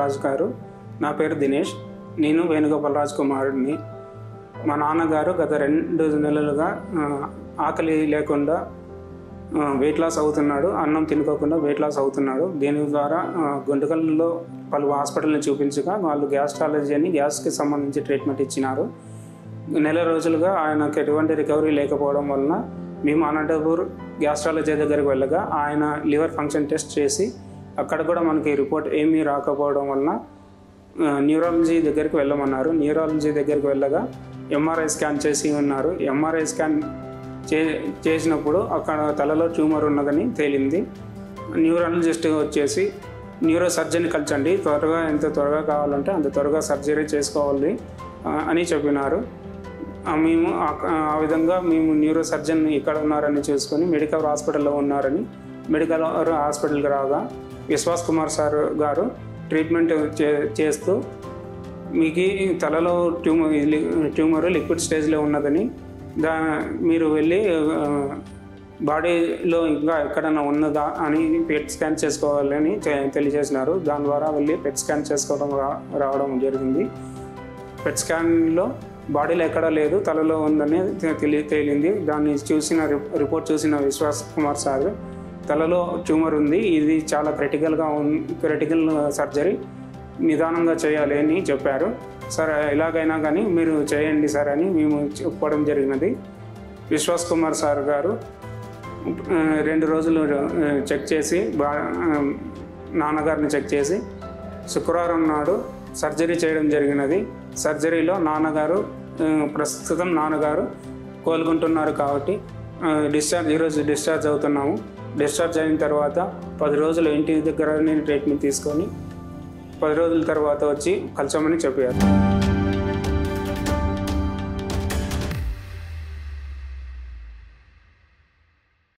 రాజు గారు. నా పేరు దినేష్. నేను వేణుగోపాల్ రాజు కుమారుడిని. మా నాన్నగారు గత 2 నెలలుగా ఆకలి లేకుండా వెయిట్ లాస్ అవుతున్నాడు. అన్నం తినుకోకుండా వెయిట్ లాస్ అవుతున్నాడు. దీని ద్వారా గుంటకల్లో పలు హాస్పిటల్ని చూపించగా వాళ్ళు గ్యాస్ట్రాలజీ అని గ్యాస్కి సంబంధించి ట్రీట్మెంట్ ఇచ్చినారు. నెల రోజులుగా ఆయనకు ఎటువంటి రికవరీ లేకపోవడం వలన మేము అనంతపూర్ గ్యాస్ట్రాలజీ దగ్గరికి వెళ్ళగా ఆయన లివర్ ఫంక్షన్ టెస్ట్ చేసి అక్కడ కూడా మనకి రిపోర్ట్ ఏమీ రాకపోవడం వలన న్యూరాలజీ దగ్గరికి వెళ్ళమన్నారు. న్యూరాలజీ దగ్గరికి వెళ్ళగా ఎంఆర్ఐ స్కాన్ చేసి ఉన్నారు. ఎంఆర్ఐ స్కాన్ చేసినప్పుడు అక్కడ తలలో ట్యూమర్ ఉన్నదని తేలింది. న్యూరాలజిస్ట్ వచ్చేసి న్యూరో సర్జన్ కలిసండి, ఎంత త్వరగా కావాలంటే అంత త్వరగా సర్జరీ చేసుకోవాలి అని చెప్పినారు. మేము ఆ విధంగా మేము న్యూరో సర్జన్ ఇక్కడ ఉన్నారని చూసుకొని మెడికల్ హాస్పిటల్లో ఉన్నారని మెడికల్ హాస్పిటల్కి రాగా విశ్వాస్ కుమార్ సార్ గారు ట్రీట్మెంట్ చేస్తూ మీకు తలలో ట్యూమర్ లిక్విడ్ స్టేజ్లో ఉన్నదని మీరు వెళ్ళి బాడీలో ఇంకా ఎక్కడైనా ఉన్నదా అని పెట్ స్కాన్ చేసుకోవాలని తెలియజేసినారు. దాని ద్వారా వెళ్ళి పెట్ స్కాన్ చేసుకోవడం రావడం జరిగింది. పెట్ స్కాన్లో బాడీలో ఎక్కడా లేదు, తలలో ఉందని తేలింది. దాన్ని రిపోర్ట్ చూసిన విశ్వాస్ కుమార్ సార్ తలలో ట్యూమర్ ఉంది, ఇది చాలా క్రిటికల్ సర్జరీ, నిదానంగా చేయాలి అని చెప్పారు. సార్ ఎలాగైనా కానీ మీరు చేయండి సార్ అని మేము చెప్పడం జరిగినది. విశ్వాస్ కుమార్ సార్ గారు 2 రోజులు చెక్ చేసి నాన్నగారిని చెక్ చేసి శుక్రవారం నాడు సర్జరీ చేయడం జరిగినది. సర్జరీలో ప్రస్తుతం నాన్నగారు కోలుకుంటున్నారు కాబట్టి ఈరోజు డిశ్చార్జ్ అవుతున్నాము. డిశ్చార్జ్ అయిన తర్వాత 10 రోజులు ఇంటి దగ్గర ట్రీట్మెంట్ తీసుకొని 10 రోజుల తర్వాత వచ్చి కలిసామని చెప్పారు.